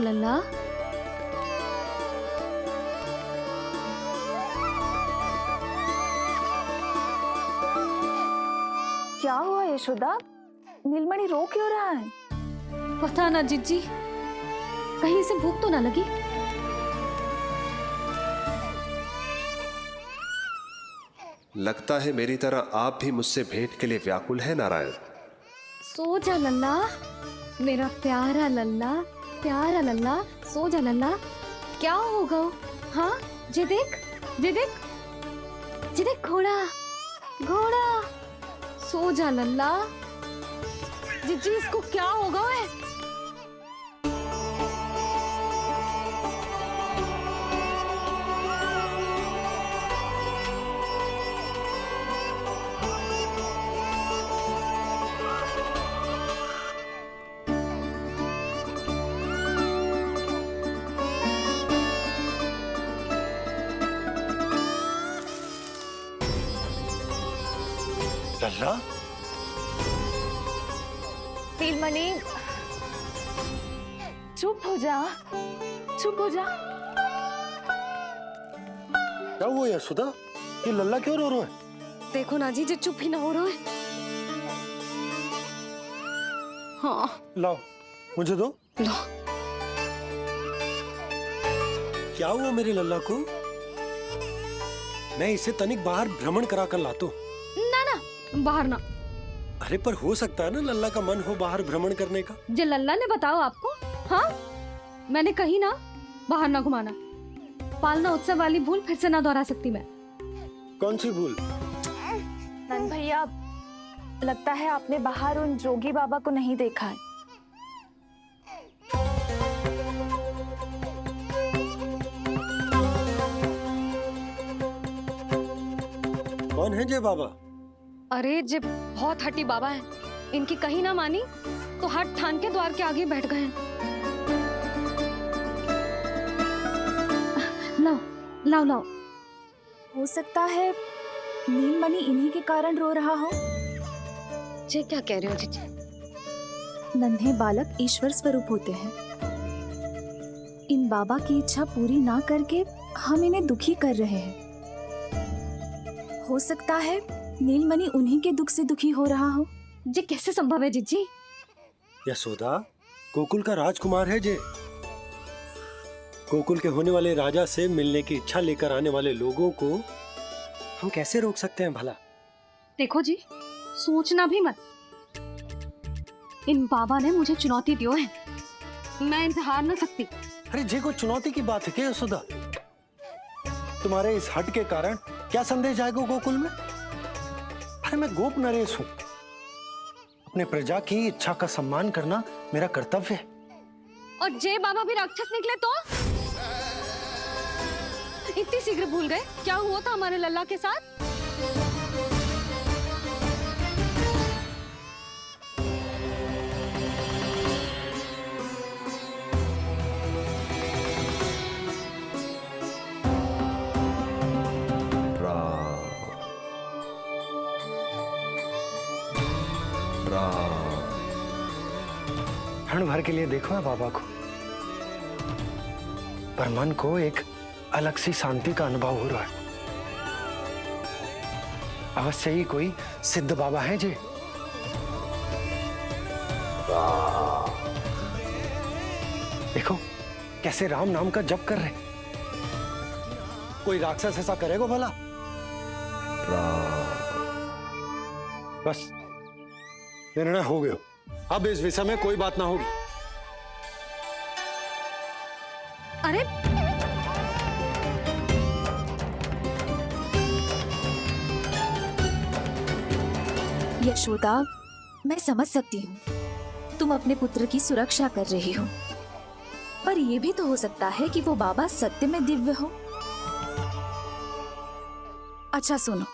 लल्ला। क्या हुआ यशोदा? नीलमणि रो क्यों रहा है? पता ना जीजी, कहीं से भूख तो ना लगी। लगता है मेरी तरह आप भी मुझसे भेंट के लिए व्याकुल है नारायण। सो जा लल्ला, मेरा प्यारा लल्ला, प्यारा लल्ला, सो जा लल्ला। क्या होगा? हाँ, जे देख, जे देख, जे देख, घोड़ा, घोड़ा। सो जा लल्ला। जीजी, इसको क्या होगा? लल्ला, नीलमणि, चुप हो जा, चुप हो जा। क्या हुआ यशोदा? ये लल्ला क्यों रो रहा है? देखो ना जी, जे चुप ही ना हो रहा है। हाँ, लाओ, मुझे दो। लो। क्या हुआ मेरे लल्ला को? मैं इसे तनिक बाहर भ्रमण करा कर लाता हूँ। ना ना, बाहर ना। अरे पर हो सकता है ना लल्ला का मन हो बाहर भ्रमण करने का। जे लल्ला ने बताओ आपको? हाँ, मैंने कही ना बाहर ना घुमाना। पालना उत्सव वाली भूल फिर से ना दोहरा सकती मैं। कौन सी भूल? नंद भैया, लगता है आपने बाहर उन जोगी बाबा को नहीं देखा है। कौन है जय बाबा? अरे जे बहुत हट्टी बाबा है, इनकी कही ना मानी तो हट ठान के द्वार के आगे बैठ गए। लाओ लाओ लाओ। हो सकता है नीलमणि इन्हीं के कारण रो रहा हो। जे क्या कह रहे हो जीजी? नन्हे बालक ईश्वर स्वरूप होते हैं। इन बाबा की इच्छा पूरी ना करके हम इन्हें दुखी कर रहे हैं। हो सकता है नीलमणि उन्हीं के दुख से दुखी हो रहा हो। जे कैसे संभव है जीजी? यशोदा, गोकुल का राजकुमार है जे। गोकुल के होने वाले राजा से मिलने की इच्छा लेकर आने वाले लोगों को हम कैसे रोक सकते हैं भला? देखो जी, सोचना भी मत। इन बाबा ने मुझे चुनौती दियो है, मैं इनसे हार ना सकती। अरे जे कोई चुनौती की बात है क्या यशोदा? तुम्हारे इस हट के कारण क्या संदेश जाएगा गोकुल में? अरे मैं गोप नरेश हूं। अपने प्रजा की इच्छा का सम्मान करना मेरा कर्तव्य है। और जे बाबा भी राक्षस निकले तो? इतनी शीघ्र भूल गए क्या हुआ था हमारे लल्ला के साथ? क्षण भर के लिए देखो है बाबा को, पर मन को एक अलग सी शांति का अनुभव हो रहा है। अवश्य ही कोई सिद्ध बाबा है जे। देखो कैसे राम नाम का जप कर रहे। कोई राक्षस ऐसा करेगा भला? बस निर्णय हो गया, अब इस विषय में कोई बात ना होगी। अरे यशोदा, मैं समझ सकती हूँ तुम अपने पुत्र की सुरक्षा कर रही हो, पर यह भी तो हो सकता है कि वो बाबा सत्य में दिव्य हो। अच्छा सुनो,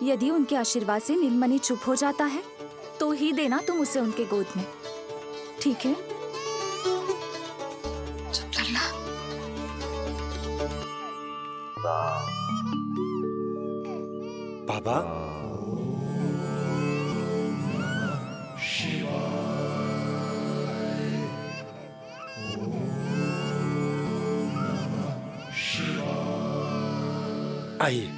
यदि उनके आशीर्वाद से नीलमणि चुप हो जाता है तो ही देना तुम उसे उनके गोद में, ठीक है? चुप लल्ला। बाबा, आइए।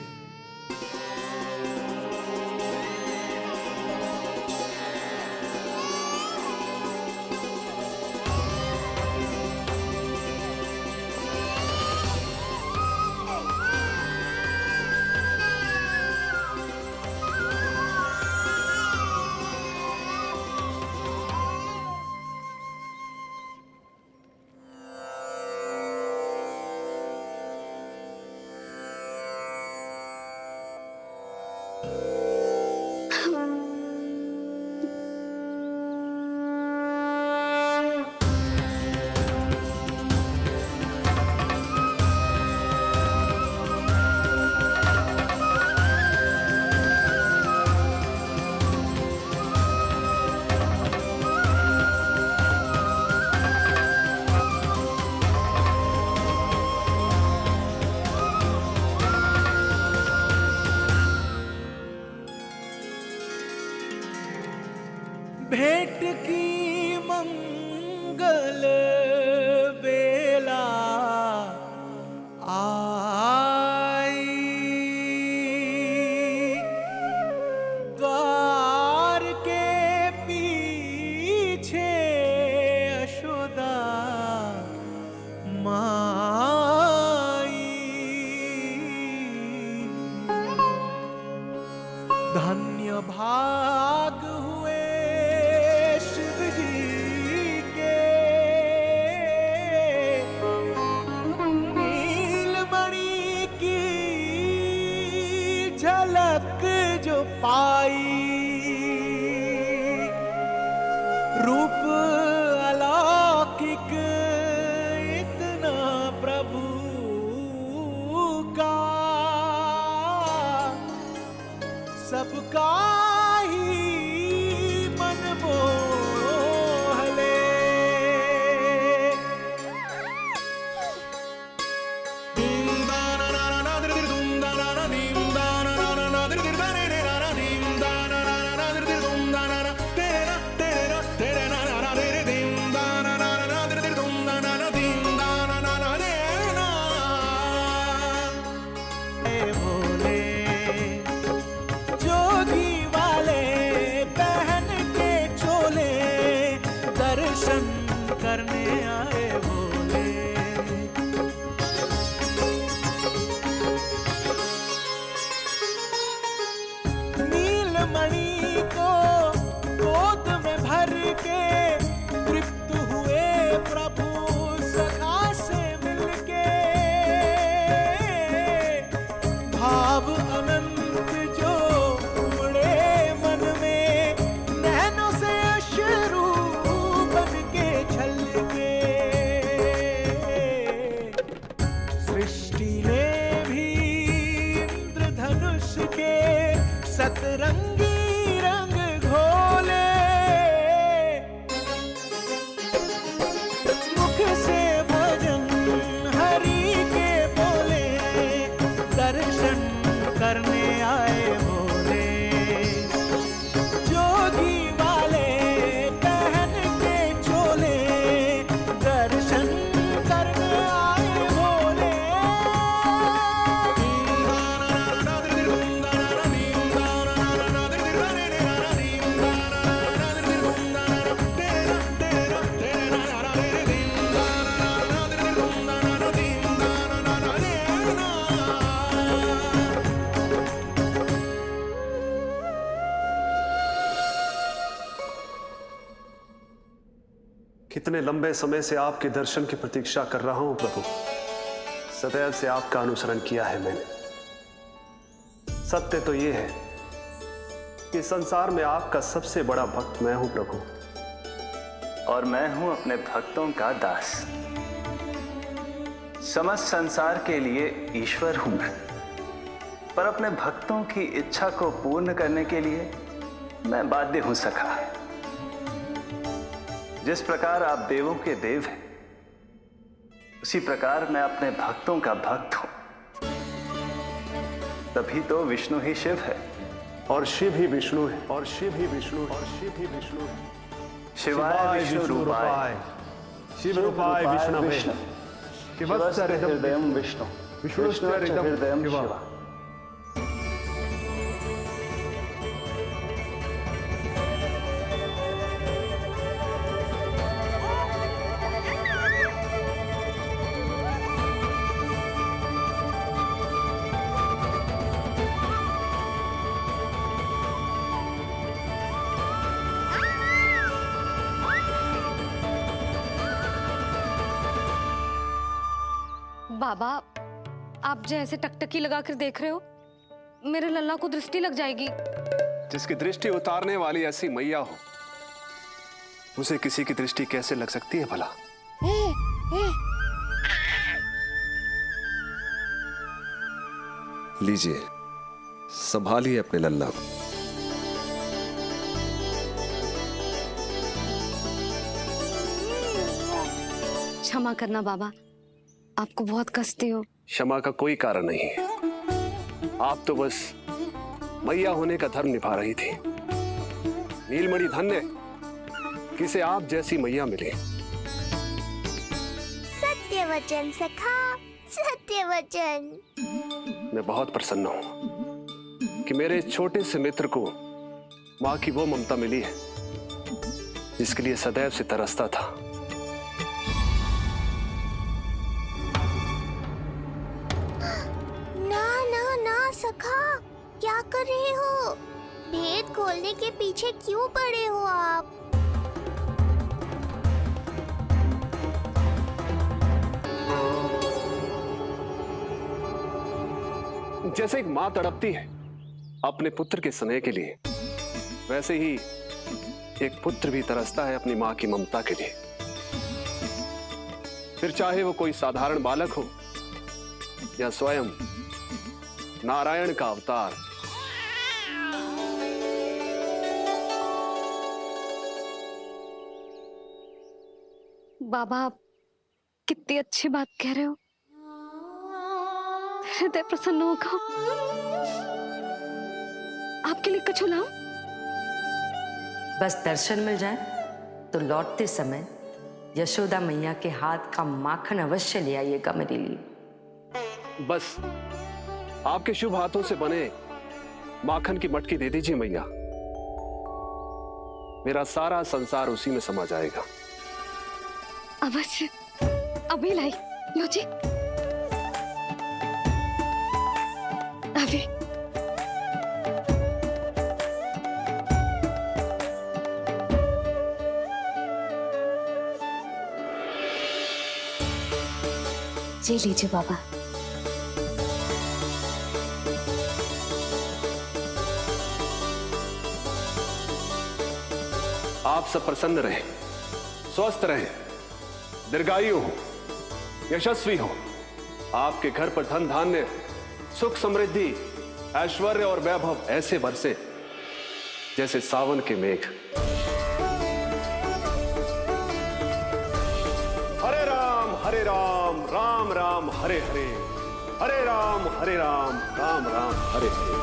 भेंट की मंगल बेला आई, द्वार के पीछे यशोदा माई। धन्य भाग हुए शिव जी के, नीलमणि की झलक जो पाई। रूप अलौकिक इतना प्रभु का, सबका ही मन मोह ले। जोगी वाले पहन के चोले, दर्शन करने आए भोले। नीलमणि को गोद में भर के तृप्त हुए प्रभु सखा से मिलके। भाव अनंत जो उमड़े मन में, नैनों से अश्रु बन के छलके। सृष्टि ने भी इंद्रधनुष के सतरंगी रंग घोले। मुख से भजन हरि के बोले, दर्शन करने आए भोले। जोगी वाले पहन के चोले, दर्शन करने आए भोले। कितने लंबे समय से आपके दर्शन की प्रतीक्षा कर रहा हूं प्रभु। सदैव से आपका अनुसरण किया है मैंने। सत्य तो यह है कि संसार में आपका सबसे बड़ा भक्त मैं हूं प्रभु, और मैं हूं अपने भक्तों का दास। समस्त संसार के लिए ईश्वर हूं मैं, पर अपने भक्तों की इच्छा को पूर्ण करने के लिए मैं बाध्य हूं सखा। जिस प्रकार आप देवों के देव हैं, उसी प्रकार मैं अपने भक्तों का भक्त हूं। तभी तो विष्णु ही शिव है, और शिव ही विष्णु है, और शिव ही विष्णु है, और शिव ही विष्णु है। शिवाय विष्णु रूपाय, शिव रूपाय विष्णवे, शिवस्य हृदयं विष्णु, विष्णुश्च हृदयं शिव। बाबा, आप जैसे टकटकी लगा कर देख रहे हो, मेरे लल्ला को दृष्टि लग जाएगी। जिसकी दृष्टि उतारने वाली ऐसी मैया हो, उसे किसी की दृष्टि कैसे लग सकती है भला? लीजिए, संभालिए अपने लल्ला को। क्षमा करना बाबा, आपको बहुत कष्ट हो। क्षमा का कोई कारण नहीं है। आप तो बस मैया होने का धर्म निभा रही थी। नीलमणि धन्य किसे आप जैसी मैया मिले। सत्य वचन सखा, सत्य वचन। मैं बहुत प्रसन्न हूं कि मेरे इस छोटे से मित्र को मां की वो ममता मिली है जिसके लिए सदैव से तरसता था। ना ना ना सखा, क्या कर रहे हो? भेद खोलने के पीछे क्यों पड़े हो आप? जैसे एक मां तड़पती है अपने पुत्र के स्नेह के लिए, वैसे ही एक पुत्र भी तरसता है अपनी मां की ममता के लिए। फिर चाहे वो कोई साधारण बालक हो या स्वयं नारायण का अवतार। बाबा, आप कितनी अच्छी बात कह रहे हो। हृदय प्रसन्न होगा। आपके लिए कछु लाऊं? बस दर्शन मिल जाए तो लौटते समय यशोदा मैया के हाथ का माखन अवश्य ले आइएगा मेरे लिए। बस आपके शुभ हाथों से बने माखन की मटकी दे दीजिए मैया, मेरा सारा संसार उसी में समा जाएगा। अवश्य, अभी लाई। लो जी, अभी। ये लीजिए बाबा। आप सब प्रसन्न रहें, स्वस्थ रहें, दीर्घायु हो, यशस्वी हो। आपके घर पर धन धान्य, सुख समृद्धि, ऐश्वर्य और वैभव ऐसे बरसे जैसे सावन के मेघ। हरे राम, राम राम हरे हरे, हरे राम राम राम हरे हरे।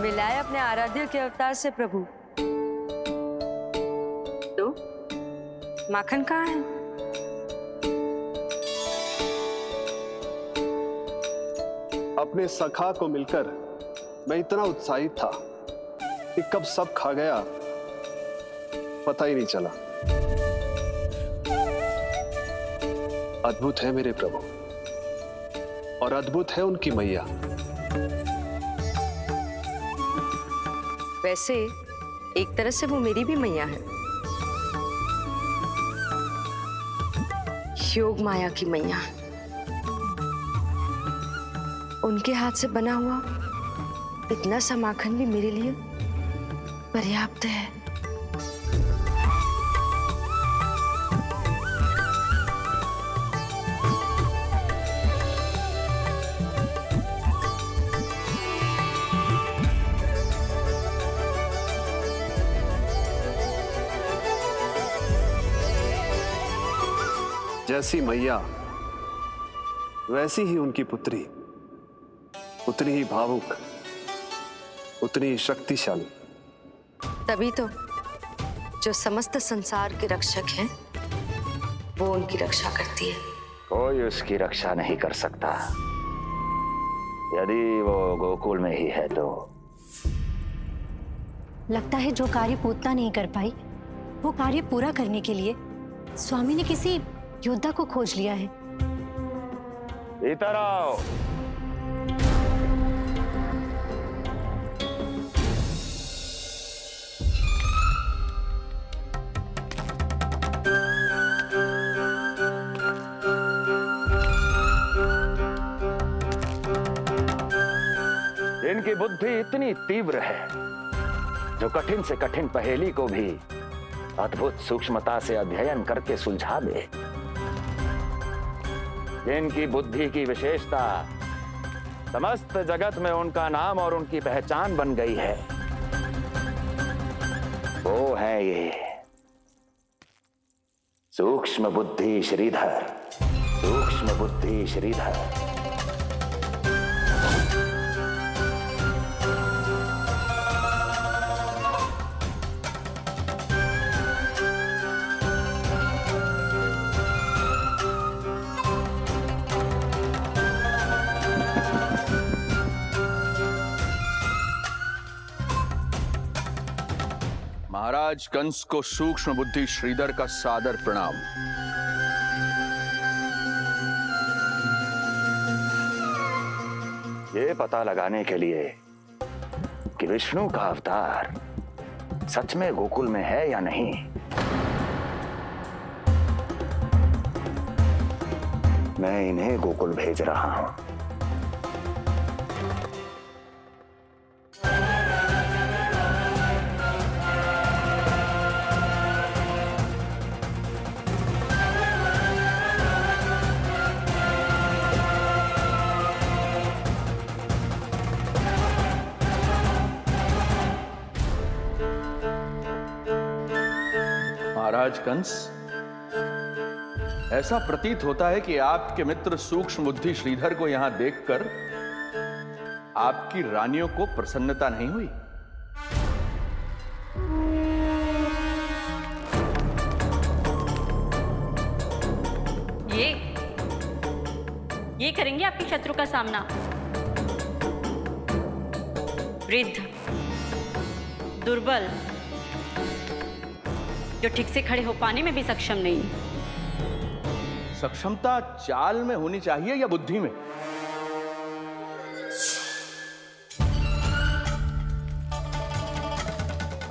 मिलाए अपने आराध्य के अवतार से प्रभु। तो माखन कहाँ है? अपने सखा को मिलकर मैं इतना उत्साहित था कि कब सब खा गया पता ही नहीं चला। अद्भुत है मेरे प्रभु, और अद्भुत है उनकी मैया। वैसे एक तरह से वो मेरी भी मैया है, योग माया की मैया। उनके हाथ से बना हुआ इतना सा माखन भी मेरे लिए पर्याप्त है। जैसी मैया वैसी ही उनकी पुत्री, उतनी ही भावुक, उतनी ही शक्तिशाली। तभी तो जो समस्त संसार के रक्षक हैं वो उनकी रक्षा करती है। कोई उसकी रक्षा नहीं कर सकता। यदि वो गोकुल में ही है तो। लगता है जो कार्य पूतना नहीं कर पाई वो कार्य पूरा करने के लिए स्वामी ने किसी योद्धा को खोज लिया है। इधर आओ। इनकी बुद्धि इतनी तीव्र है जो कठिन से कठिन पहेली को भी अद्भुत सूक्ष्मता से अध्ययन करके सुलझा दे। जिनकी बुद्धि की विशेषता समस्त जगत में उनका नाम और उनकी पहचान बन गई है, वो है ये सूक्ष्म बुद्धि श्रीधर। सूक्ष्म बुद्धि श्रीधर। महाराज कंस को सूक्ष्म बुद्धि श्रीधर का सादर प्रणाम। ये पता लगाने के लिए कि विष्णु का अवतार सच में गोकुल में है या नहीं, मैं इन्हें गोकुल भेज रहा हूं। महाराज कंस, ऐसा प्रतीत होता है कि आपके मित्र सूक्ष्म बुद्धि श्रीधर को यहां देखकर आपकी रानियों को प्रसन्नता नहीं हुई। ये करेंगे आपके शत्रु का सामना। वृद्ध, दुर्बल, जो ठीक से खड़े हो पाने में भी सक्षम नहीं। सक्षमता चाल में होनी चाहिए या बुद्धि में?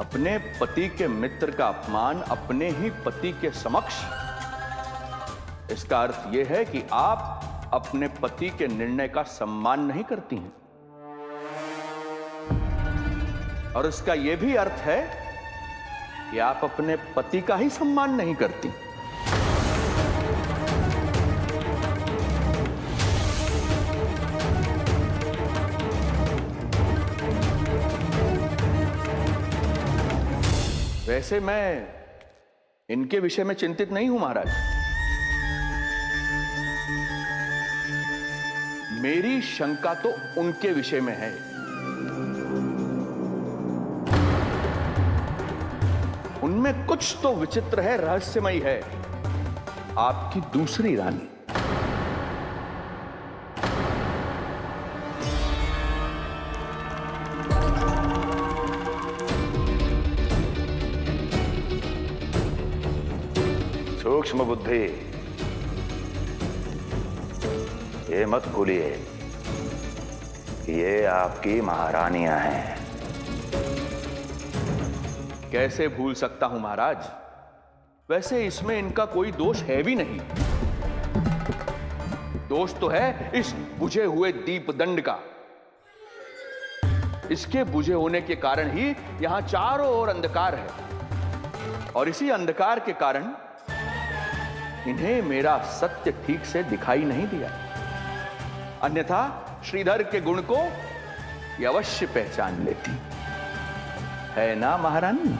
अपने पति के मित्र का अपमान अपने ही पति के समक्ष, इसका अर्थ यह है कि आप अपने पति के निर्णय का सम्मान नहीं करती हैं। और इसका यह भी अर्थ है कि आप अपने पति का ही सम्मान नहीं करती। वैसे मैं इनके विषय में चिंतित नहीं हूं महाराज। मेरी शंका तो उनके विषय में है। उनमें कुछ तो विचित्र है, रहस्यमयी है। आपकी दूसरी रानी। सूक्ष्म बुद्धि, ये मत भूलिए कि ये आपकी महारानियां हैं। कैसे भूल सकता हूं महाराज? वैसे इसमें इनका कोई दोष है भी नहीं। दोष तो है इस बुझे हुए दीपदंड का। इसके बुझे होने के कारण ही यहां चारों ओर अंधकार है, और इसी अंधकार के कारण इन्हें मेरा सत्य ठीक से दिखाई नहीं दिया। अन्यथा श्रीधर के गुण को ये अवश्य पहचान लेती, है ना महारानी?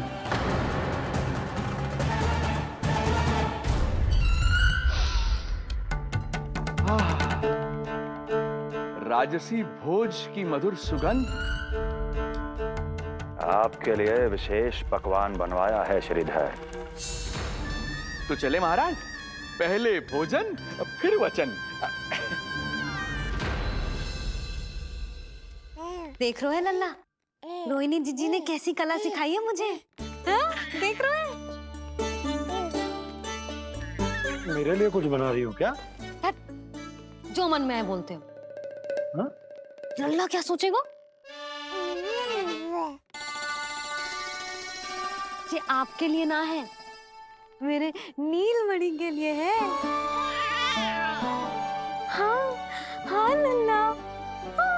राजसी भोज की मधुर सुगंध। आपके लिए विशेष पकवान बनवाया है श्रीधर। तो चले महाराज, पहले भोजन फिर वचन। देख रहे हो लल्ला, रोहिणी जीजी ने कैसी कला सिखाई है मुझे। हाँ? देख रहे हो? मेरे लिए कुछ बना रही हो क्या? जो मन में आए बोलते हो। हाँ? लल्ला क्या सोचेगा? ये आपके लिए ना है, मेरे नीलमणि के लिए है। हाँ हाँ लल्ला, हाँ।